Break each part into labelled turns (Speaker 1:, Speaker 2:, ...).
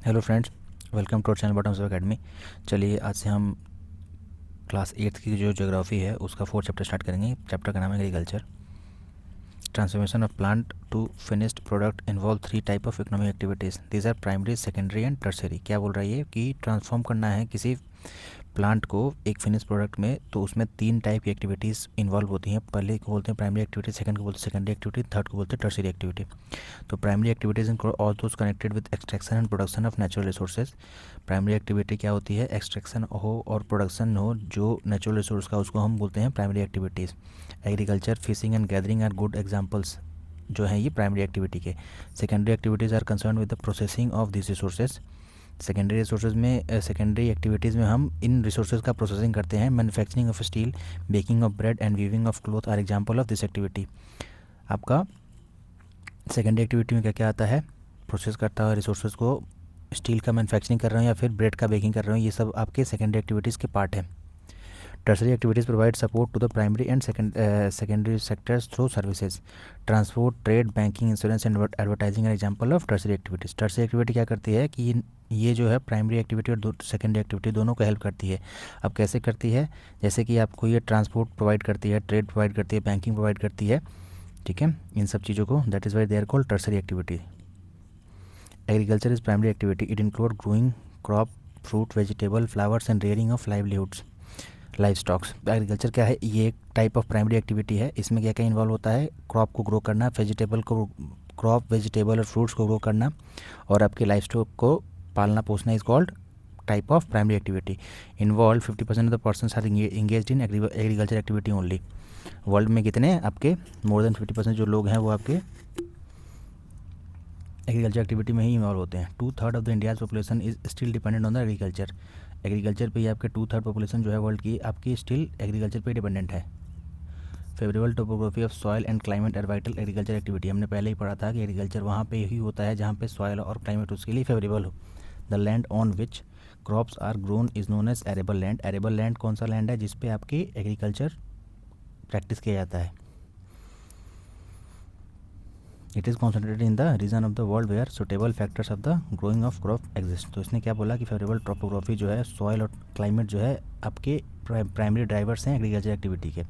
Speaker 1: Hello friends, welcome to our channel bottoms of academy. चलिए आज से हम क्लास 8th की जो ज्योग्राफी है उसका 4th चैप्टर स्टार्ट करेंगे। चैप्टर का नाम है agriculture. Transformation of plant to finished product involve 3 type of economic activities, these are primary, secondary and tertiary. क्या बोल रहा है ये कि ट्रांसफॉर्म करना है किसी प्लांट को एक फिनिश प्रोडक्ट में, तो उसमें 3 टाइप की एक्टिविटीज़ इन्वॉल्व होती हैं। पहले को बोलते हैं प्राइमरी एक्टिविटी, सेकंड को बोलते हैं सेकेंडरी एक्टिविटी, थर्ड को बोलते हैं टर्सरी एक्टिविटी। तो primary activities include all those connected with extraction and production of natural resources. Primary activity क्या होती है? एक्सट्रैक्शन हो और प्रोडक्शन हो जो नेचुरल रिसोर्स का, उसको हम बोलते हैं primary activities. Agriculture, fishing and gathering are good examples जो हैं ये प्राइमरी एक्टिविटी के। Secondary activities are concern with the processing of this resources. Secondary resources में सेकेंडरी एक्टिविटीज़ में हम इन रिसोर्सेज का प्रोसेसिंग करते हैं। Manufacturing of steel, baking of bread and weaving of cloth are example of this activity. आपका secondary activity में क्या क्या आता है? प्रोसेस करता हुआ रिसोर्सेज को, स्टील का मैन्युफैक्चरिंग कर रहे हो या फिर ब्रेड का बेकिंग कर रहे हो, ये सब आपके सेकेंडरी एक्टिविटीज़ के पार्ट है। Tertiary activities provide support to the primary and secondary sectors through services. Transport, trade, banking, insurance and advertising an example of tertiary activities. Tertiary activity क्या करती है कि ये जो है प्राइमरी एक्टिविटी और सेकेंडरी एक्टिविटी दोनों को हेल्प करती है। अब कैसे करती है? जैसे कि आपको ये ट्रांसपोर्ट प्रोवाइड करती है, ट्रेड प्रोवाइड करती है, बैंकिंग प्रोवाइड करती है, ठीक है, इन सब चीज़ों को, that is why they are called tertiary activity. Agriculture is primary activity, it include growing crop, fruit, vegetable, flowers and rearing of livelihoods, life stocks. Agriculture क्या है? ये एक टाइप ऑफ प्राइमरी एक्टिविटी है। इसमें क्या क्या इन्वॉल्व होता है? क्रॉप को ग्रो करना, वेजिटेबल को, क्रॉप, वेजिटेबल और फ्रूट्स को ग्रो करना, और आपके लाइफ स्टॉक को पालना पोसना is called type of primary activity. Involve 50% of the persons are engaged in agriculture activity only. World में कितने आपके मोर देन 50% जो लोग हैं वो आपके एग्रीकल्चर एक्टिविटी में ही इन्वॉल्व होते हैं। 2/3 of the India's population is still dependent on the agriculture. Agriculture पे ही आपके 2/3 पॉपुलेशन जो है वर्ल्ड की आपकी स्टिल एग्रीकल्चर पे डिपेंडेंट है। Favourable topography of soil and climate are vital agriculture activity. हमने पहले ही पढ़ा था कि एग्रीकल्चर वहाँ पे ही होता है जहाँ पे सॉइल और क्लाइमेट उसके लिए फेवरेबल हो। The land on which crops are grown is known as arable land. Arable land कौन सा लैंड है? जिसपे आपकी एग्रीकल्चर प्रैक्टिस किया जाता है। It is concentrated in the region of the world where suitable factors of the growing of crop exist. तो इसने क्या बोला कि फेवरेबल टोपोग्राफी जो है, सॉइल और क्लाइमेट जो है आपके प्राइमरी ड्राइवर्स हैं एग्रीकल्चर एक्टिविटी के।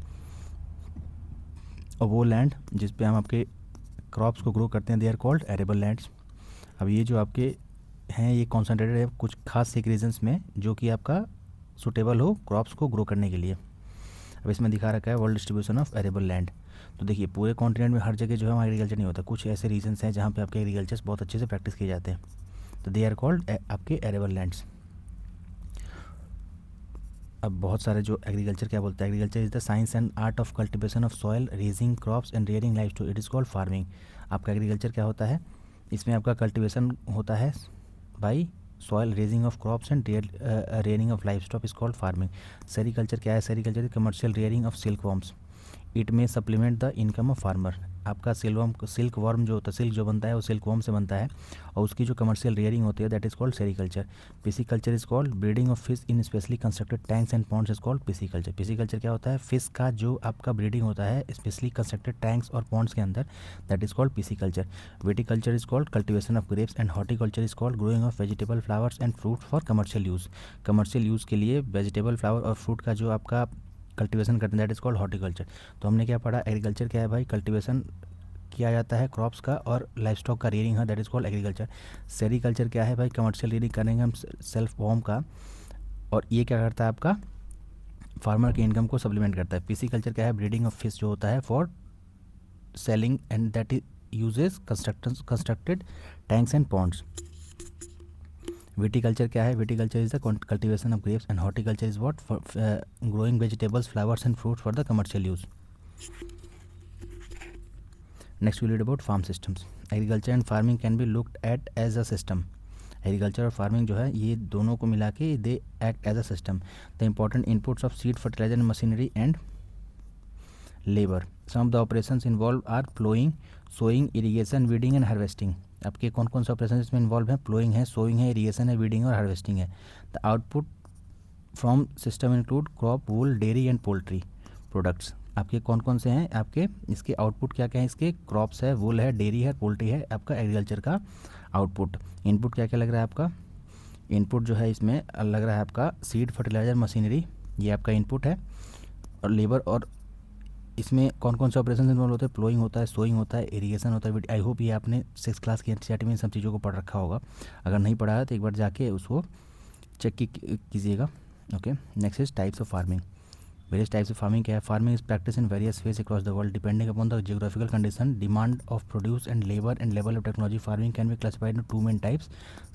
Speaker 1: और वो लैंड जिस पे हम आपके क्रॉप्स को ग्रो करते हैं, they are called arable lands. अब ये जो आपके हैं ये कॉन्सेंट्रेटेड है कुछ खास एक रीजन्स में जो कि आपका सुटेबल हो क्रॉप्स को ग्रो करने के लिए। अब इसमें दिखा रखा है world distribution of arable land. तो देखिए पूरे कॉन्टिनेंट में हर जगह जो है वहाँ एग्रीकल्चर नहीं होता, कुछ ऐसे रीजन्स हैं जहाँ पे आपके एग्रीकल्चर बहुत अच्छे से प्रैक्टिस किए जाते हैं, तो दे आर कॉल्ड आपके एरेबल लैंड्स। अब बहुत सारे जो एग्रीकल्चर क्या बोलते हैं, agriculture is the science and art of cultivation of soil, raising crops and rearing life stock, it is called farming. आपका एग्रीकल्चर क्या होता है? इसमें आपका कल्टिवेशन होता है by soil, raising of crops and rearing of life stock is called farming. Sericulture क्या है? Sericulture is commercial rearing of silk worms, it में supplement the income of farmer. आपका सिल्क वर्म जो होता है, सिल्क जो बनता है वो सिल्क वर्म से बनता है, और उसकी जो कमर्शियल रेयरिंग होती है that is called sericulture. Pisciculture is called breeding of fish in specially constructed tanks and ponds is called pisciculture. Pisciculture क्या होता है? फिश का जो आपका ब्रीडिंग होता है स्पेशली कंस्ट्रक्टेड टैंक्स और पॉन्ड्स के अंदर, that is called pisciculture. Viticulture is called cultivation of grapes and horticulture is called growing of vegetable, flowers and fruit for commercial use. Commercial use के लिए वेजिटेबल, फ्लावर और fruit का जो आपका cultivation करते हैं दैट इज़ कॉल्ड हॉर्टिकल्चर। तो हमने क्या पढ़ा? एग्रीकल्चर क्या है भाई? कल्टिवेशन किया जाता है क्रॉप्स का और लाइफ स्टॉक का रेयरिंग है, that is called agriculture. Sericulture क्या है भाई? कमर्शियल रेयरिंग करेंगे हम सेल्फ वॉर्म का, और ये क्या करता है आपका फार्मर की इनकम को सप्लीमेंट करता है। पिसीकल्चर क्या है? ब्रीडिंग ऑफ फिश जो होता है for selling and that is uses constructed tanks and ponds. Viticulture क्या है? Viticulture is the cultivation of grapes and horticulture is what for growing vegetables, flowers and fruits for the commercial use. Next we read about farm systems. Agriculture and farming can be looked at as a system. Agriculture और farming जो है ये दोनों को मिला के they act as a system. The important inputs of seed, fertiliser, machinery and labour. Some of the operations involve are ploughing, sowing, irrigation, weeding and harvesting. आपके कौन कौन से ऑपरेशन इसमें इन्वॉल्व हैं? प्लोइंग है, सोइंग है, इरीगेशन है, weeding और हार्वेस्टिंग है। The output from system include crop, wool, dairy and poultry products. आपके कौन कौन से हैं? आपके इसके आउटपुट क्या क्या है? इसके क्रॉप्स है, वूल है, डेयरी है, पोल्ट्री है, आपका एग्रीकल्चर का आउटपुट, इनपुट क्या क्या लग रहा है आपका, इनपुट जो है इसमें लग रहा है आपका सीड, फर्टिलाइज़र, मशीनरी, ये आपका इनपुट है। और लेबर, और इसमें कौन कौन से ऑपरेशन इन्वॉल्व होते हैं, प्लोइंग होता है, सोइंग होता है, इरीगेशन होता है। आई होप ये आपने 6 क्लास की एनसीईआरटी में इन सब चीज़ों को पढ़ रखा होगा। अगर नहीं पढ़ा है तो एक बार जाके उसको चेक कीजिएगा। Okay, next is types of farming. Various types of farming क्या है, farming is practice in various phase across the world depending upon the geographical condition, demand of produce and labour and level of technology. Farming can be classified in 2 main types,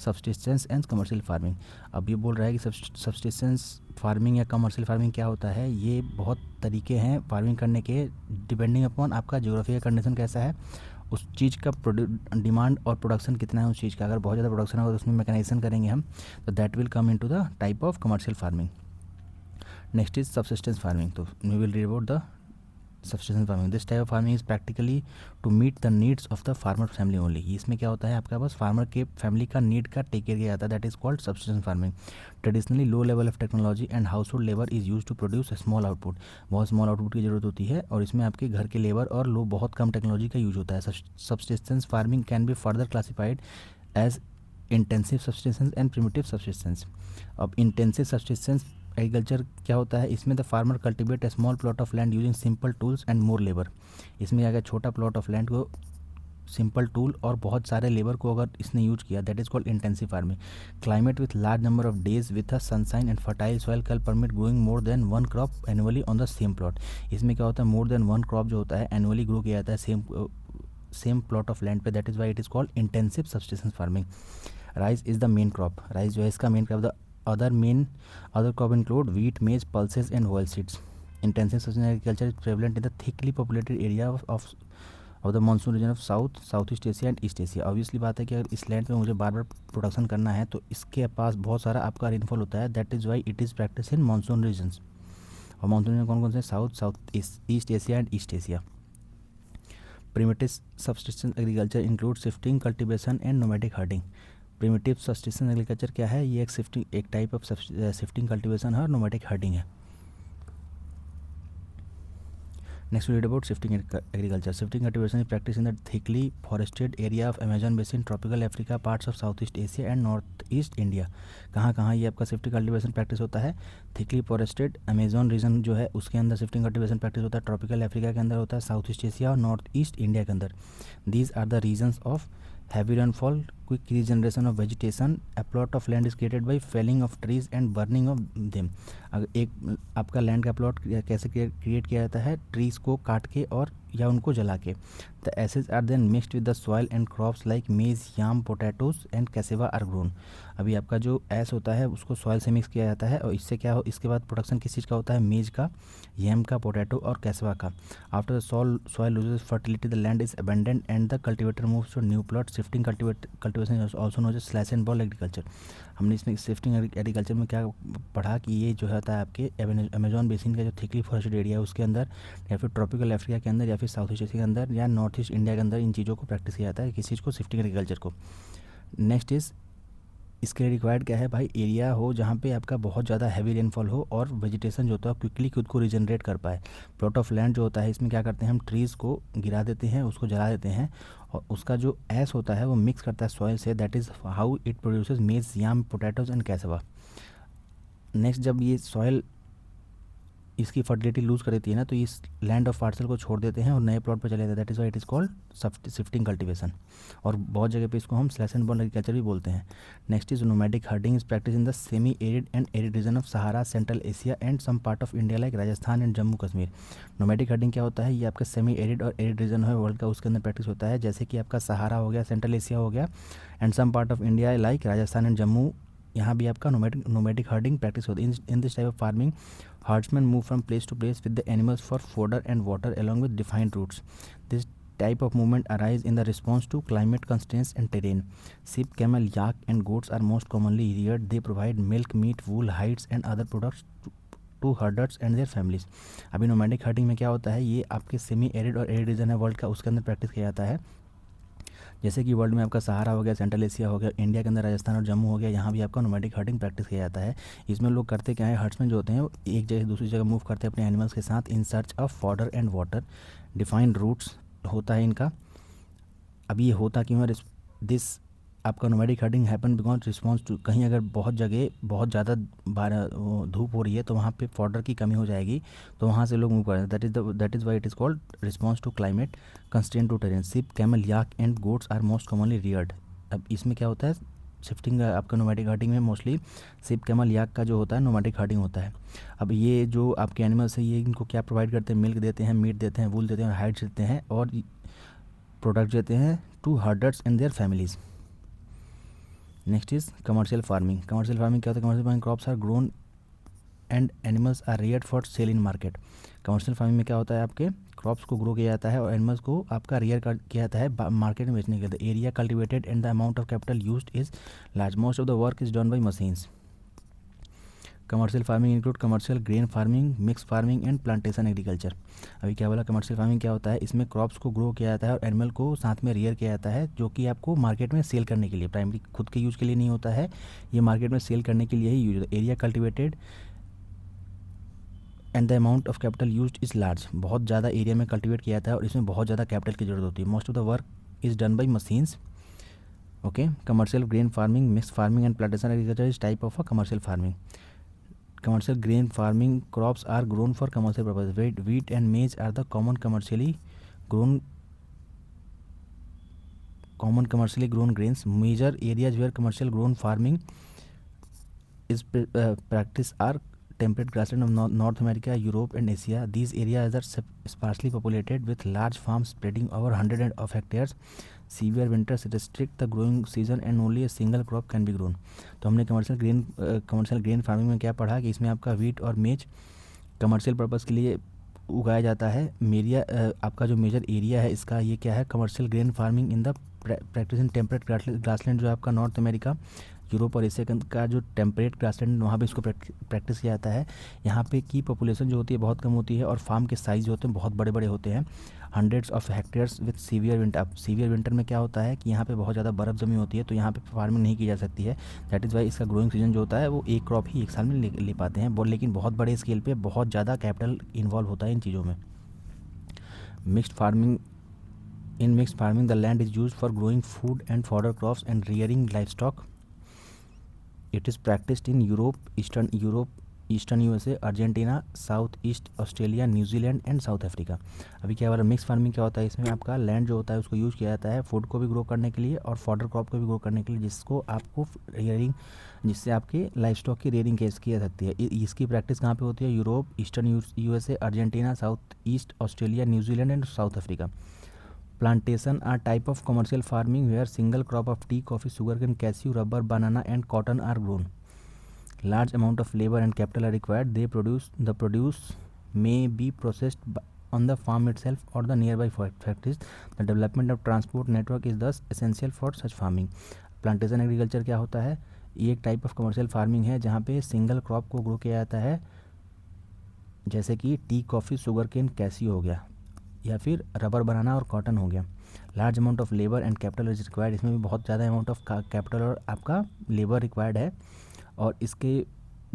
Speaker 1: subsistence and commercial farming. अब ये बोल रहा है कि subsistence farming या commercial farming क्या होता है, ये बहुत तरीके हैं फार्मिंग करने के, डिपेंडिंग अपॉन आपका जियोग्राफिकल कंडीशन कैसा है, उस चीज़ का डिमांड और प्रोडक्शन कितना है उस चीज़ का। अगर बहुत ज़्यादा प्रोडक्शन होगा तो उसमें मैकेनाइजेशन करेंगे हम, तो that will come into the type of commercial farming. Next is subsistence farming. तो we will read about the subsistence farming. This type of farming is practically to meet the needs of the farmer family only. इसमें क्या होता है आपका बस farmer के family का need का टेक केयर किया जाता है, that is called subsistence farming. Traditionally low level of technology and household labour is use to produce small output. बहुत स्मॉल आउटपुट की जरूरत होती है और इसमें आपके घर के लेबर और लो बहुत कम टेक्नोलॉजी का यूज होता है। Subsistence farming can be further classified as intensive subsistence and primitive subsistence. अब इंटेंसिव सबसिस्टेंस एग्रीकल्चर क्या होता है, इसमें the farmer cultivate a small plot of land using simple tools and more labour. इसमें अगर छोटा प्लॉट ऑफ लैंड को simple tool और बहुत सारे लेबर को अगर इसने यूज किया, that is called intensive farming. Climate with large number of days with a sunshine and fertile soil can permit growing more than 1 crop annually on the same plot. इसमें क्या होता है, मोर देन 1 क्रॉप जो होता है annually grow किया जाता है सेम प्लॉट ऑफ लैंड पे, that is why it is called intensive subsistence farming. Rice is the main crop, rice जो है इसका main crop. The other crop include wheat, maize, pulses and oilseeds. Intensive sustainable agriculture is prevalent in the thickly populated area of the monsoon region of Southeast Asia and East Asia. Obviously बात है कि अगर इस land पे मुझे बार बार production करना है तो इसके पास बहुत सारा आपका रेनफॉल होता है, that is why it is practice in monsoon regions. और मानसून रीजन कौन कौन से, south east Asia and east Asia. Primitive subsistence agriculture include shifting, cultivation and nomadic herding. Primitive subsistence agriculture क्या है, ये एक टाइप ऑफ शिफ्टिंग कल्टिवेशन है और नोमैटिक हर्डिंग है। Next read about shifting agriculture. Shifting cultivation is practice in the thickly forested area of Amazon basin, tropical Africa, parts of south east Asia and north east India. कहाँ कहाँ ये आपका shifting cultivation practice होता है, thickly forested Amazon reason जो है उसके अंदर शिफ्टिंग कल्टिवेशन प्रैक्टिस होता है, ट्रॉपिकल अफ्रीका के अंदर होता है, साउथ ईस्ट एशिया और नॉर्थ ईस्ट इंडिया के अंदर। These are the regions of heavy rainfall, quick regeneration of vegetation, a plot of land is created by felling of trees and burning of them। अगर एक आपका land का plot कैसे create किया जाता है, ट्रीज को काट के और या उनको जला के। The ashes are then mixed with the soil and crops like maize, yam, potatoes and cassava are grown. अभी आपका जो एस होता है उसको सॉइल से मिक्स किया जाता है और इससे क्या हो, इसके बाद प्रोडक्शन किस चीज़ का होता है, मेज का, यम का, पोटैटो और कैसेवा का। After the soil loses fertility the land is abandoned and the cultivator moves to new plot. Shifting cultivation is also known as slash and burn agriculture. हमने इसमें शिफ्टिंग एग्रीकल्चर में क्या पढ़ा कि ये जो होता है आपके अमेजॉन बेसिन का जो थिकली फॉरेस्टेड एरिया है उसके अंदर, या फिर ट्रॉपिकल अफ्रीका के अंदर, या फिर साउथ ईस्ट एशिया के अंदर, या नॉर्थ ईस्ट इंडिया के अंदर इन चीज़ों को प्रैक्टिस किया जाता है, किस चीज़ को, शिफ्टिंग एग्रीकल्चर को। नेक्स्ट इज़ इसके लिए रिक्वायर्ड क्या है भाई, एरिया हो जहाँ पे आपका बहुत ज़्यादा हैवी रेनफॉल हो और वेजिटेशन जो होता है क्विकली खुद को रिजनरेट कर पाए। प्लॉट ऑफ लैंड जो होता है इसमें क्या करते हैं हम, ट्रीज़ को गिरा देते हैं, उसको जला देते हैं और उसका जो एस होता है वो मिक्स करता है सॉइल से, that is how it produces मेज, याम, पोटैटोज एंड कैसवा। नेक्स्ट जब ये सॉइल इसकी फर्टिलिटी लूज़ कर देती है ना, तो इस लैंड ऑफ पार्सल को छोड़ देते हैं और नए प्लॉट पर चले जाते हैं, that is why it is called shifting cultivation. और बहुत जगह पे इसको हम स्लैश एंड बर्न एग्रीकल्चर भी बोलते हैं। Next is nomadic herding is practice in the semi arid and arid region of Sahara, central Asia and some part of India like Rajasthan and Jammu Kashmir. Nomadic herding क्या होता है, ये आपका सेमी एरिड और arid region है वर्ल्ड का, उसके अंदर प्रैक्टिस होता है, जैसे कि आपका सहारा हो गया, सेंट्रल एशिया हो गया and some part of India like Rajasthan and Jammu, यहाँ भी आपका नोमैडिक हर्डिंग प्रैक्टिस होती है। In this type of farming herdsmen move from place to place with the animals for fodder and water along with defined routes. This type of movement arise in the response to climate constraints and terrain. Sheep, camel, yak and goats are most commonly reared. They provide milk, meat, wool, hides and other products to herders and their families. अभी nomadic herding में क्या होता है, ये आपके semi arid और arid region है world का, उसके अंदर प्रैक्टिस किया जाता है। जैसे कि वर्ल्ड में आपका सहारा हो गया, सेंट्रल एशिया हो गया, इंडिया के अंदर राजस्थान और जम्मू हो गया, यहाँ भी आपका नोमैडिक हर्डिंग प्रैक्टिस किया जाता है। इसमें लोग करते क्या है, हर्ड्समैन जो होते हैं वो एक जगह दूसरी जगह मूव करते हैं अपने एनिमल्स के साथ in search of fodder and water. Defined routes होता है इनका। अब ये होता क्यों है, दिस आपका nomadic herding happen because response to, कहीं अगर बहुत जगह बहुत ज़्यादा धूप हो रही है तो वहाँ पे फॉडर की कमी हो जाएगी, तो वहाँ से लोग मूव करेंगे। That is why it is called response to climate constraint to terrain. Sheep, camel, yak and goats are most commonly reared. अब इसमें क्या होता है, शिफ्टिंग आपका नोमैडिक हर्डिंग में मोस्टली शिप, कैमल, याक का जो होता है नोमैडिक हर्डिंग होता है। अब ये जो आपके एनिमल्स है ये इनको क्या प्रोवाइड करते हैं, मिल्क देते हैं, मीट देते हैं, वूल देते हैं, हाइड्स देते हैं और प्रोडक्ट देते हैं to herders and their families. Next is commercial farming. Commercial farming क्या होता है, commercial farming crops are grown and animals are reared for sale in market. Commercial farming में क्या होता है, आपके क्रॉप्स को ग्रो किया जाता है और एनिमल्स को आपका रेयर किया जाता है मार्केट में बेचने के लिए। Area cultivated and the amount of capital used is large. Most of the work is done by machines. Commercial farming include commercial grain farming, mix farming and plantation agriculture. अभी क्या बोला, कमर्शियल फार्मिंग क्या होता है, इसमें crops को grow किया जाता है और एनिमल को साथ में रियर किया जाता है, जो कि आपको मार्केट में सेल करने के लिए, प्राइमरी खुद के यूज़ के लिए नहीं होता है, ये मार्केट में सेल करने के लिए ही यूज होता है। Area cultivated and the amount of capital used is large. बहुत ज़्यादा एरिया में कल्टिवेट किया जाता है और इसमें बहुत ज़्यादा कैपिटल की जरूरत होती है। Most of the work is done by machines. Okay, commercial grain farming, mix farming and plantation agriculture is type of a commercial farming. Commercial grain farming crops are grown for commercial purpose. Wheat and maize are the common commercially grown grains. Major areas where commercial grown farming is practiced are temperate grassland of North America, Europe and Asia. These areas are sparsely populated with large farms spreading over hundreds of hectares. Severe winters restrict the growing season and only a single crop can be grown. तो हमने commercial grain farming में क्या पढ़ा कि इसमें आपका wheat और मेज कमर्शियल पर्पज़ के लिए उगाया जाता है। आपका जो मेजर एरिया है इसका ये क्या है, commercial grain farming in the practice in temperate grassland, जो आपका नॉर्थ अमेरिका, यूरोप और एशिया का जो टेम्परेट ग्रासलैंड वहाँ पे इसको प्रैक्टिस किया जाता है। यहाँ पे की पॉपुलेशन जो होती है बहुत कम होती है और फार्म के साइज़ जो होते हैं बहुत बड़े बड़े होते हैं। Hundreds of hectares with severe winter. अब सीवियर विंटर में क्या होता है कि यहाँ पे बहुत ज़्यादा बर्फ़ जमी होती है, तो यहाँ पे फार्मिंग नहीं की जा सकती है। दैट इज़ वाई इसका ग्रोइंग सीजन जो होता है वो एक क्रॉप ही एक साल में ले पाते हैं, लेकिन बहुत बड़े स्केल पे बहुत ज़्यादा कैपिटल इन्वॉल्व होता है इन चीज़ों में। Mixed farming, in mixed farming the land is used for growing food and fodder crops and rearing livestock. It is practiced in Eastern USA, Argentina, south east Australia, New Zealand and south Africa. अभी क्या वाला mix farming क्या होता है, इसमें आपका land जो होता है उसको यूज़ किया जाता है फूड को भी ग्रो करने के लिए और फॉडर क्रॉप को भी ग्रो करने के लिए, जिससे आपके लाइफ स्टॉक की रेयरिंग की जा सकती है। इसकी प्रैक्टिस कहाँ पे होती है, Europe, eastern USA, Argentina, south east Australia, New Zealand and south Africa. Plantation are type of commercial farming where single crop of tea, coffee, sugarcane, cashew, rubber, banana and cotton are grown. Large amount of labor and capital are required. The produce may be processed on the farm itself or the nearby factories. The development of transport network is thus essential for such farming. Plantation agriculture क्या होता है, ये एक type of commercial farming है जहाँ पे single crop को grow किया जाता है, जैसे कि tea, coffee, sugarcane, cashew हो गया, या फिर रबर बनाना और कॉटन हो गया। Large amount of labour and capital is required. इसमें भी बहुत ज़्यादा अमाउंट ऑफ कैपिटल और आपका लेबर रिक्वायर्ड है और इसके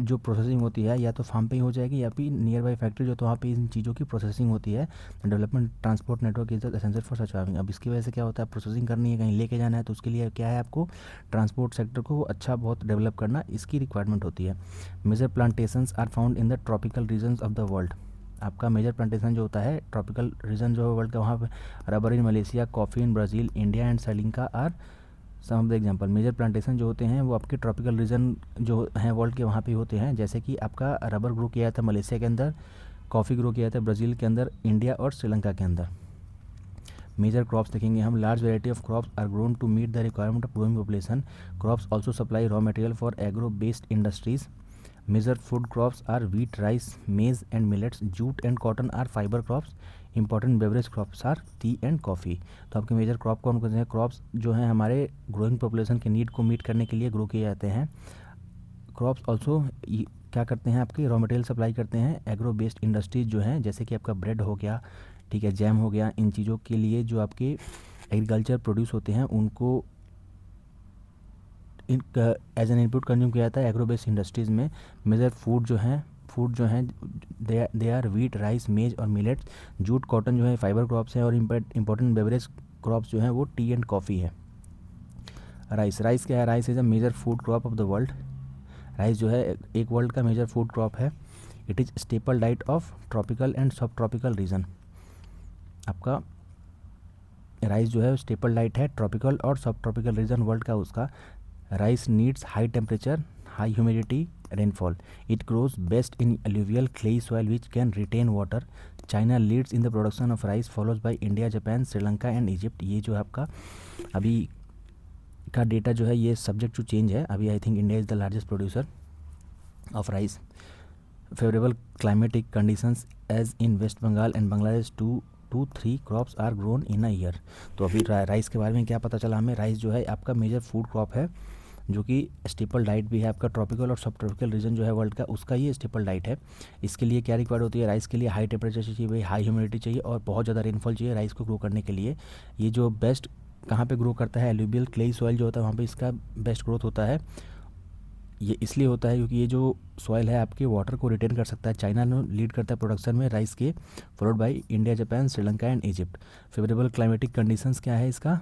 Speaker 1: जो प्रोसेसिंग होती है या तो फार्म पे ही हो जाएगी या फिर नियर बाई फैक्ट्री जो, तो वहाँ पे इन चीज़ों की प्रोसेसिंग होती है। Development transport network is essential for such farming. अब इसकी वजह से क्या होता है, प्रोसेसिंग करनी है, कहीं लेके जाना है, तो उसके लिए क्या है, आपको ट्रांसपोर्ट सेक्टर को अच्छा बहुत डेवलप करना इसकी रिक्वायरमेंट होती है। Major plantations are found in the tropical regions of the world. आपका मेजर प्लांटेशन जो होता है ट्रॉपिकल रीजन जो है वर्ल्ड का, वहाँ पे rubber in Malaysia, coffee in Brazil, India and Sri Lanka are some of the example. Major plantation जो होते हैं वो आपके ट्रॉपिकल रीजन जो हैं वर्ल्ड के वहाँ पे होते हैं, जैसे कि आपका रबर ग्रो किया जाता है मलेशिया के अंदर, कॉफ़ी ग्रो किया जाता है ब्राज़ील के अंदर, इंडिया और श्रीलंका के अंदर। मेजर क्रॉप्स देखेंगे हम, large variety of crops are grown to meet the requirement of growing population. Crops also supply raw material for agro based industries. Major food crops are wheat, rice, maize and millets. Jute and cotton are fiber crops. Important beverage crops are tea and coffee. तो आपके major crop कौन कौन से हैं, crops जो हैं हमारे growing population के नीड को मीट करने के लिए ग्रो किए जाते हैं। क्रॉप्स ऑल्सो क्या करते हैं, आपके रॉ मटेरियल सप्लाई करते हैं एग्रो बेस्ड इंडस्ट्रीज जो हैं, जैसे कि आपका ब्रेड हो गया, ठीक है, जैम हो गया, इन चीज़ों के लिए जो आपके एग्रीकल्चर प्रोड्यूस होते हैं उनको एज एन इनपुट कंज्यूम किया जाता है एग्रो बेस्ड इंडस्ट्रीज़ में। मेजर फूड जो हैं दे आर वीट, राइस, मेज और मिलेट्स। जूट, कॉटन जो है फाइबर क्रॉप्स हैं और इंपॉर्टेंट बेवरेज क्रॉप्स जो हैं वो टी एंड कॉफ़ी है। राइस क्या है? Rice is a major food crop of the world. Rice जो है एक वर्ल्ड का मेजर फूड क्रॉप है। It is staple diet of tropical and sub tropical region. आपका राइस जो है स्टेपल डाइट है ट्रॉपिकल और सब ट्रॉपिकल रीजन वर्ल्ड का उसका। Rice needs high temperature, high humidity, rainfall. It grows best in alluvial clay soil which can retain water. China leads in the production of rice follows by India, Japan, Sri Lanka and Egypt. ये जो है आपका अभी का data जो है ये subject to change है। अभी I think India is the largest producer of rice. Favourable climatic conditions as in west Bengal and Bangladesh 2 to 3 crops are grown in a year. तो अभी राइस के बारे में क्या पता चला हमें? राइस जो है आपका मेजर फूड क्रॉप है, जो कि स्टेपल डाइट भी है आपका। ट्रॉपिकल और सब ट्रॉपिकल रीजन जो है वर्ल्ड का उसका ये स्टेपल डाइट है। इसके लिए क्या रिक्वायर्ड होती है? राइस के लिए हाई टेम्परेचर चाहिए भाई, हाई ह्यूमिडिटी चाहिए और बहुत ज़्यादा रेनफॉल चाहिए राइस को ग्रो करने के लिए। ये जो बेस्ट कहाँ पे ग्रो करता है? एल्यूवियल क्लेई सॉइल जो होता है वहाँ पे इसका बेस्ट ग्रोथ होता है। ये इसलिए होता है क्योंकि ये जो सॉइल है आपके वाटर को रिटेन कर सकता है। चाइना ने लीड करता है प्रोडक्शन में राइस के, followed by India, Japan, Sri Lanka and Egypt. Favourable climatic conditions क्या है इसका?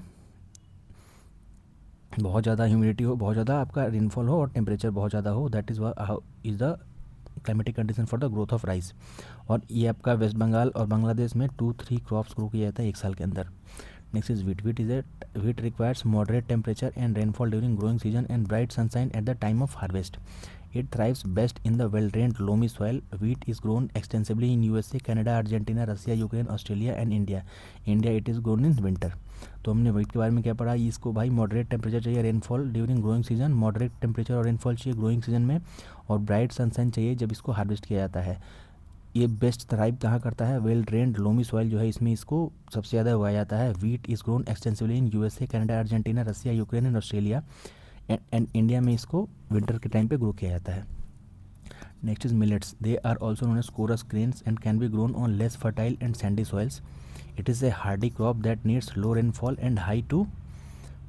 Speaker 1: बहुत ज़्यादा ह्यूमिडिटी हो, बहुत ज़्यादा आपका रेनफॉल हो और टेम्परेचर बहुत ज़्यादा हो। That is the climatic condition for the growth of rice. और ये आपका वेस्ट बंगाल और बांग्लादेश में 2-3 क्रॉप्स ग्रो किया जाता है एक साल के अंदर। Next is wheat. Wheat requires moderate temperature and rainfall during growing season and bright sunshine at the time of harvest. It thrives best in the well-drained loamy soil. Wheat is grown extensively in USA, Canada, Argentina, Russia, Ukraine, Australia and India. India it is grown in winter. तो हमने wheat के बारे में क्या पढ़ा? इसको भाई moderate temperature चाहिए, rainfall during growing season. Moderate temperature और रेनफॉल चाहिए ग्रोइंग सीजन में, और ब्राइट सनशाइन चाहिए जब इसको हार्वेस्ट किया जाता है। ये बेस्ट थ्राइव कहाँ करता है? वेल ड्रेन्ड लोमी सॉइल जो है इसमें इसको सबसे ज़्यादा उगाया जाता है। Wheat is grown extensively in USA, Canada, Argentina, Russia, Ukraine and Australia and India में इसको विंटर के टाइम पे ग्रो किया जाता है। Next is millets. They are also known as coarse grains and can be grown on less fertile and sandy soils. It is a hardy crop that needs low rainfall and high to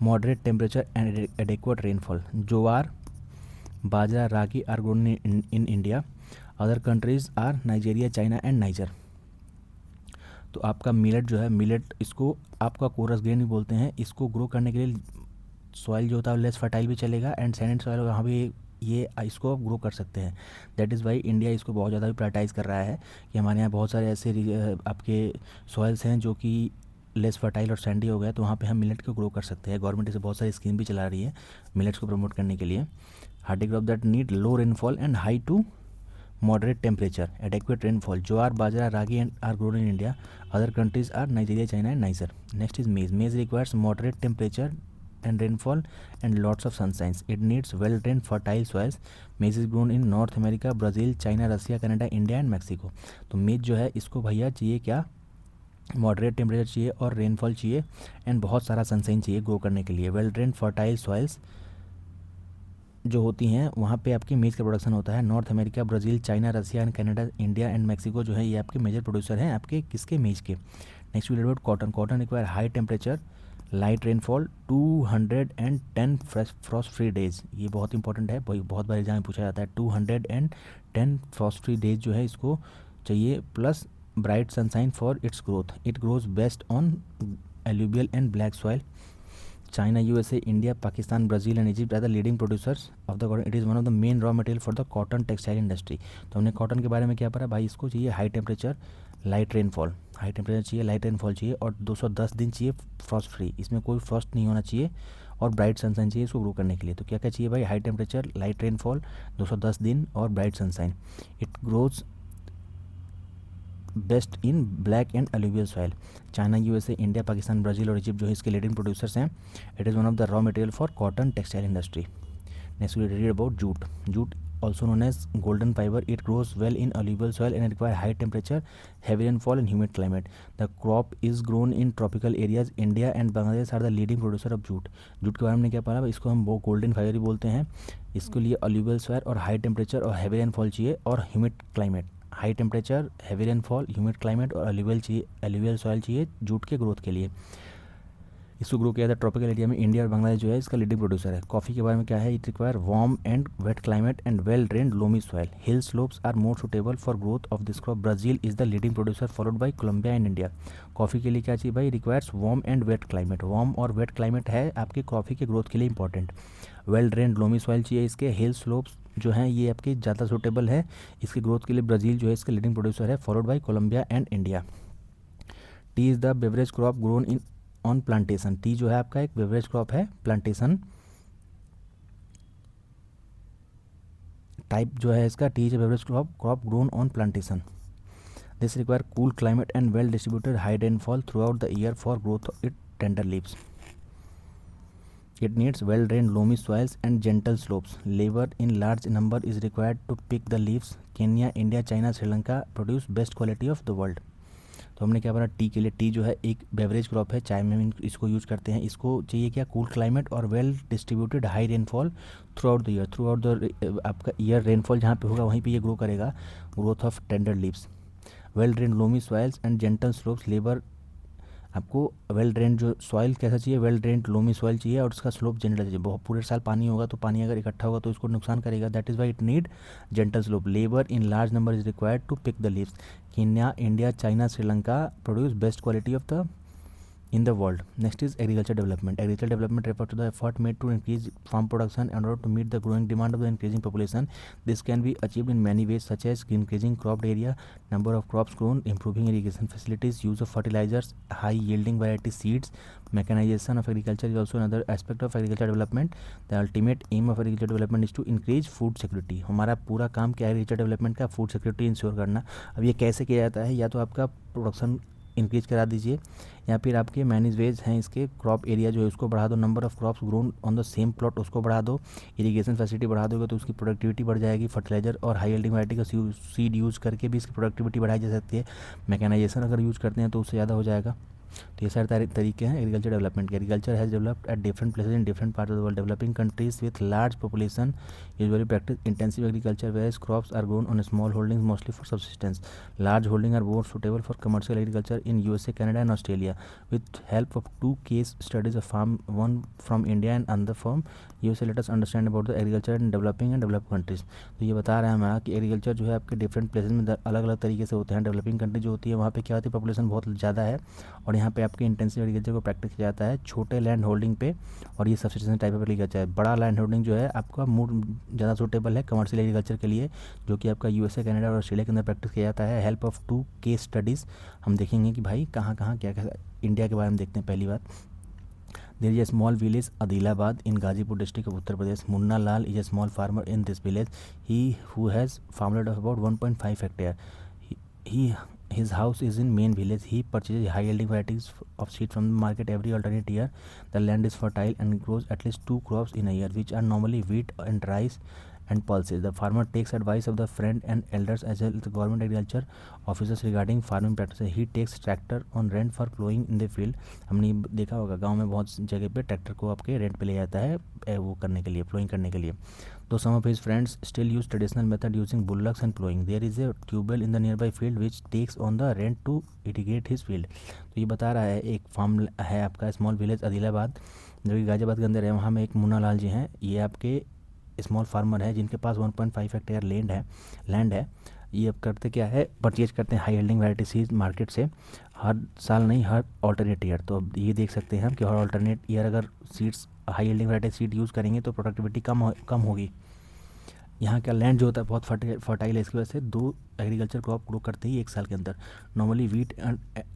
Speaker 1: moderate temperature and adequate rainfall. Jowar, bajra, ragi are grown in India. Other countries are Nigeria, China and Niger. तो आपका millet जो है, millet इसको आपका coarse grain भी बोलते हैं। इसको ग्रो करने के लिए सॉइल जो होता है लेस फर्टाइल भी चलेगा एंड सैंड सॉइल वहाँ भी ये इसको आप ग्रो कर सकते हैं. दैट इज़ वाई इंडिया इसको बहुत ज़्यादा भी प्रायोरिटाइज़ कर रहा है कि हमारे यहाँ बहुत सारे ऐसे आपके सॉइल्स हैं जो कि लेस फर्टाइल और सैंडी हो गया, तो वहाँ पे हम मिलेट को ग्रो कर सकते हैं. गवर्नमेंट इसे बहुत सारी स्कीम भी चला रही है मिलेट्स को प्रमोट करने के लिए. Hardy crop that need low rainfall and high to moderate temperature, adequate rainfall. Jowar, bajra, ragi and are grown in India. Other countries are Nigeria, China and Niger. Next is maize. Maize requires moderate temperature and rainfall and lots of sunshine. It needs well-drained fertile soils. Maize is grown in North America, Brazil, China, Russia, Canada, India and Mexico. तो maize जो है इसको भैया चाहिए क्या? Moderate temperature चाहिए और rainfall चाहिए एंड बहुत सारा सनशाइन चाहिए ग्रो करने के लिए. वेल ड्रेन्ड फर्टाइल सॉइल्स जो होती हैं वहाँ पे आपकी मेज का प्रोडक्शन होता है. North America, Brazil, China, Russia and Canada, India and Mexico जो है ये आपके मेजर प्रोड्यूसर हैं आपके किसके? मेज के. Next we about cotton. Cotton require high temperature, light rainfall, 210 frost free days. ये बहुत इंपॉर्टेंट है, बहुत बार एग्जाम में पूछा जाता है. 210 फ्रॉस्ट फ्री डेज जो है इसको चाहिए, plus bright sunshine for its growth. It grows best on alluvial and black soil. China, USA, India, Pakistan, Brazil and Egypt are the leading producers of the cotton. It is one of the main raw material for the cotton textile industry. तो हमने cotton के बारे में क्या पढ़ा भाई? इसको चाहिए high temperature, light rainfall. High temperature चाहिए, लाइट रेनफॉल चाहिए और 210 दिन चाहिए फ्रॉस्ट फ्री. इसमें कोई फ्रॉस्ट नहीं होना चाहिए और ब्राइट सनशाइन चाहिए इसको ग्रो करने के लिए. तो क्या क्या चाहिए भाई? हाई टेम्परेचर, लाइट रेनफॉल, 210 दिन और bright sunshine. It grows best in black and alluvial soil. China, USA, India, Pakistan, Brazil और इजिप्ट जो है इसके लीडिंग प्रोड्यूसर्स हैं. It is one of the raw material for cotton textile industry. Next we read about jute. Jute also known as golden fiber. It grows well in alluvial soil and require high temperature, heavy rainfall and humid climate. The crop is grown in tropical areas. India and Bangladesh are the leading producer of jute. Jute के बारे में क्या पढ़ा? इसको हम वो golden fibre ही बोलते हैं. इसके लिए alluvial soil और हाई टेम्परेचर और हैवी रेनफॉल चाहिए और humid climate. High temperature, heavy rainfall, humid climate और अलुवियल सॉइल चाहिए जूट के ग्रोथ के लिए. इसको ग्रो किया था ट्रॉपिकल एरिया में। इंडिया और बांग्लादेश जो है इसका लीडिंग प्रोड्यूसर है। कॉफ़ी के बारे में क्या है, it require warm and wet climate and well drained loamy soil, hill slopes are more suitable for growth of this crop. Brazil is the leading producer followed by Colombia and India. Coffee के लिए क्या चाहिए भाई, requires warm and wet climate. Warm और wet climate है आपके coffee के growth के लिए important. Well drained loamy soil चाहिए इसके। हिल स्लोप्स जो हैं ये आपके ज़्यादा सूटेबल है इसके ग्रोथ के लिए। ब्राज़ील जो है इसका लीडिंग प्रोड्यूसर है followed by Colombia and India. Tea is the beverage crop grown in on plantation. Tea जो है आपका एक बेवरेज क्रॉप है, प्लांटेशन टाइप जो है इसका। Tea is beverage crop grown on plantation. This require cool climate and well distributed high rainfall throughout the year for growth of it tender leaves. It needs well-drained loamy soils and gentle slopes. Labor in large number is required to pick the leaves. Kenya, India, China, Sri Lanka produce best quality of the world. तो हमने क्या बोला T के लिए। T जो है एक beverage crop है, चाय में इसको यूज़ करते हैं। इसको चाहिए क्या, कूल क्लाइमेट और well distributed high rainfall throughout the year. Through out the आपका ईयर रेनफॉल जहाँ पे होगा वहीं पे ये ग्रो करेगा। Growth of tender leaves. Well drain loamy soils and gentle slopes. Labour आपको वेल ड्रेन्ड जो सॉइल कैसा चाहिए, वेल ड्रेन्ड लोमी सॉइल चाहिए और उसका स्लोप जेंटल चाहिए। बहुत पूरे साल पानी होगा तो पानी अगर इकट्ठा होगा तो इसको नुकसान करेगा। That is why it need gentle slope. Labour in large number is required to pick the leaves. Kenya, India, China, Sri Lanka produce best quality of the in the world. Next is agriculture development. Agriculture development refers to the effort made to increase farm production in order to meet the growing demand of the increasing population. This can be achieved in many ways such as increasing cropped area, number of crops grown, improving irrigation facilities, use of fertilizers, high yielding variety seeds. Mechanization of agriculture is also another aspect of agriculture development. The ultimate aim of agriculture development is to increase food security. हमारा पूरा काम क्या है agriculture development का, food security ensure करना। अब ये कैसे किया जाता है, या तो आपका प्रोडक्शन इंक्रीज करा दीजिए या फिर आपके मैनेज वेज हैं इसके। क्रॉप एरिया जो है उसको बढ़ा दो, number of crops grown on the same plot उसको बढ़ा दो, इरिगेशन फैसिलिटी बढ़ा दोगे तो उसकी प्रोडक्टिविटी बढ़ जाएगी। फर्टिलाइजर और हाई यील्डिंग वैरायटी का सीड यूज़ करके भी इसकी प्रोडक्टिविटी बढ़ाई जा सकती है। मैकेनाइजेशन अगर यूज़ करते हैं तो उससे ज़्यादा हो जाएगा। तो ये सारे तरीके हैं एग्रीकल्चर डेवलपमेंट के। Agriculture has developed at different places in different part of the world. Developing countries with large population usually practice intensive agriculture where crops are grown on small holdings mostly for subsistence. Large holding are more suitable for commercial agriculture in USA, Canada and Australia. With help of 2 case studies of farm, one from India and another from USA, let us understand about the agriculture in developing and developed countries. तो ये बता रहा है हमारा कि agriculture जो है आपके डिफरेंट प्लेसेस में अलग अलग तरीके से होते हैं। डेवलपिंग कंट्री जो होती है वहाँ पे क्या होती है, पॉपुलेशन बहुत ज़्यादा है और यहाँ पे आपके इंटेंसिव एग्रीकल्चर को प्रैक्टिस किया जाता है छोटे लैंड होल्डिंग पे, और ये सब्सिस्टेंस टाइप पर लिखा जाता है। बड़ा लैंड होल्डिंग जो है आपका मूड ज़्यादा सूटेबल है कमर्शियल एग्रीकल्चर के लिए, जो कि आपका यूएसए, कनाडा और ऑस्ट्रेलिया के अंदर प्रैक्टिस किया जाता है। हेल्प ऑफ 2 केस स्टडीज़ हम देखेंगे कि भाई कहाँ कहाँ क्या क्या। इंडिया के बारे में देखते हैं। पहली बात, there is a small village Adilabad in Ghazipur district of Uttar Pradesh. Munna Lal is a small farmer in this village. He who has farmland of about 1.5 hectare. His house is in main village. He purchases high yielding varieties of seed from the market every alternate year. The land is fertile and grows at least 2 crops in a year, which are normally wheat and rice and pulses. The farmer takes advice of the friend and elders as well as the government agriculture officers regarding farming practices. He takes tractor on rent for plowing in the field. हमने देखा होगा गांव में बहुत जगह पे tractor को आपके रेंट पे ले जाता है वो करने के लिए, प्लोइंग करने के लिए। तो some of his friends still use traditional method using bullocks and plowing. There is a tubewell in the nearby field which takes on the rent to irrigate his field. तो ये बता रहा है एक फार्म है आपका स्मॉल विलेज आदिलाबाद जो कि गाजियाबाद के अंदर है। वहाँ में एक मुन्ना लाल जी हैं, ये आपके स्मॉल फार्मर है जिनके पास 1.5 hectare लैंड है। ये अब करते क्या है, परचेज करते हैं high yielding variety seed market से, हर साल नहीं हर ऑल्टरनेट ईयर। तो अब ये देख सकते हैं हम कि हर ऑल्टरनेट ईयर अगर seeds high yielding variety seed use करेंगे तो प्रोडक्टिविटी कम होगी। यहाँ का लैंड जो होता है बहुत फर्टाइल है, इसकी वजह से 2 एग्रीकल्चर क्रॉप ग्रो करते ही 1 साल के अंदर। नॉर्मली वीट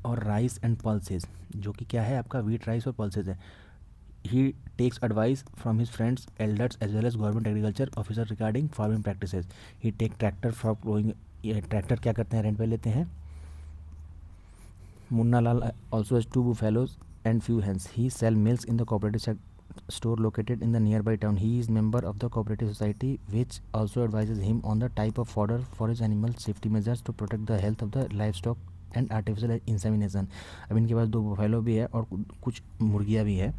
Speaker 1: और राइस एंड पल्सेज, जो कि क्या है आपका वीट, राइस और पल्सेज है। He takes advice from his friends, elders as well as government agriculture officer regarding farming practices. He take tractor for plowing. ये ट्रैक्टर क्या करते हैं, रेंट पे लेते हैं। Munna Lal also has 2 buffaloes and few hens. He sell milks in the cooperative store located in the nearby town. He is member of the cooperative society which also advises him on the type of fodder for his animal, safety measures to protect the health of the livestock and artificial insemination. अब इनके पास 2 buffalo भी है और कुछ मुर्गियाँ भी है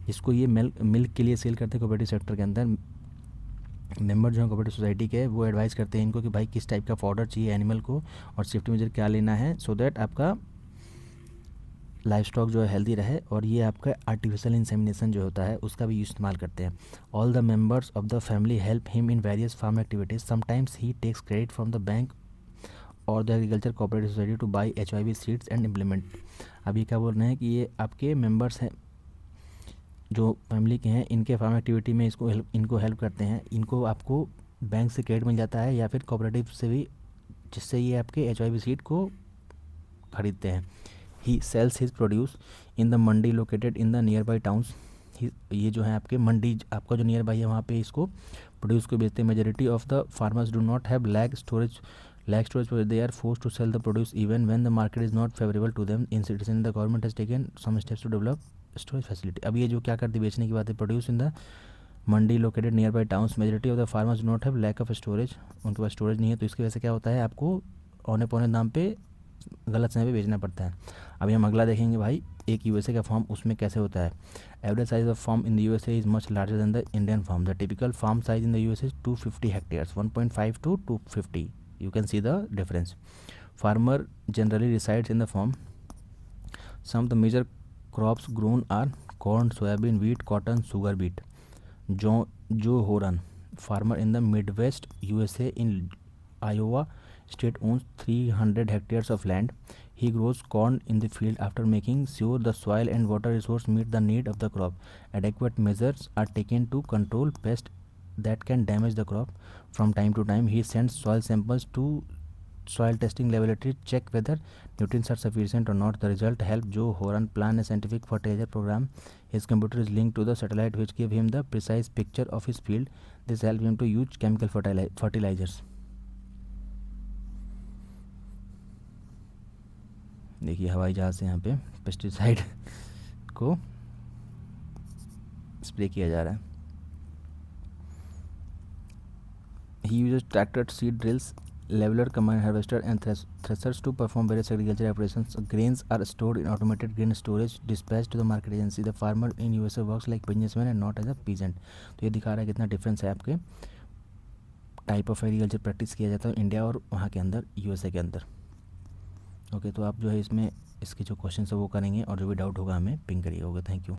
Speaker 1: जिसको ये मिल्क के लिए सेल करते हैं कोऑपरेटिव सेक्टर के अंदर। मेंबर जो है कोऑपरेटिव सोसाइटी के, वो एडवाइस करते हैं इनको कि भाई किस टाइप का फॉडर चाहिए एनिमल को और सेफ्टी मेजर क्या लेना है, सो दैट आपका लाइफ स्टॉक जो है हेल्दी रहे, और ये आपका आर्टिफिशियल इंसेमिनेशन जो होता है उसका भी इस्तेमाल करते हैं। All the members of the family help him in various farm activities, sometimes he takes credit from the bank और the agriculture cooperative society to buy HYV seeds and implement. अब ये क्या बोल रहे हैं कि ये आपके मेंबर्स हैं जो फैमिली के हैं, इनके फार्म एक्टिविटी में इनको हेल्प करते हैं, इनको आपको बैंक से क्रेडिट मिल जाता है या फिर कोऑपरेटिव से भी, जिससे ये आपके HYV सीड को खरीदते हैं। He sells his produce in the mandi located in the nearby towns. ये जो है आपके मंडी आपका जो नियर बाई है वहाँ पे इसको प्रोड्यूस को बेचते हैं। Majority of the farmers do not have lack storage they are force to sell the produce even when the market is not favourable to them. In citizen the government has taken some steps to develop storage facility. अब ये जो क्या करती है बेचने की बात है, produce in the mandi located nearby towns, majority of the farmers do not have lack of storage, उनके पास स्टोरेज नहीं है, तो इसकी वजह से क्या होता है आपको औने पौने दाम पे गलत समय पे बेचना पड़ता है। अभी हम अगला देखेंगे भाई, एक यूएसए का फार्म उसमें कैसे होता है। Average size of farm in the USA is much larger than the Indian farm. The typical farm size in the USA 250 hectares, 1.5 to 250. You can see the difference. Farmer generally resides in the farm. Some of the major crops grown are corn, soybean, wheat, cotton, sugar beet. Joe Horan, farmer in the Midwest USA in Iowa state, owns 300 hectares of land. He grows corn in the field after making sure the soil and water resource meet the need of the crop. Adequate measures are taken to control pests that can damage the crop. From time to time, he sends soil samples to soil testing laboratory to check whether nutrients are sufficient or not. The result helped Joe Horan plan a scientific fertilizer program. His computer is linked to the satellite, which give him the precise picture of his field. This helped him to use chemical fertilizers. देखिए हवाई जहाज़ से यहाँ पे pesticide को spray किया जा रहा है। He uses tractor, seed drills, leveler, combine harvester and threshers to perform various agricultural operations. Grains are stored in automated grain storage dispatched to the market agency. The farmer in USA works like businessman and not as a peasant. तो ये दिखा रहा है कितना difference है आपके type of agriculture practice किया जाता है इंडिया और वहाँ के अंदर यूएसए के अंदर। ओके, तो आप जो है इसमें इसके जो क्वेश्चन है वो करेंगे और जो भी डाउट होगा हमें पिंग करिएगा। Okay, thank you.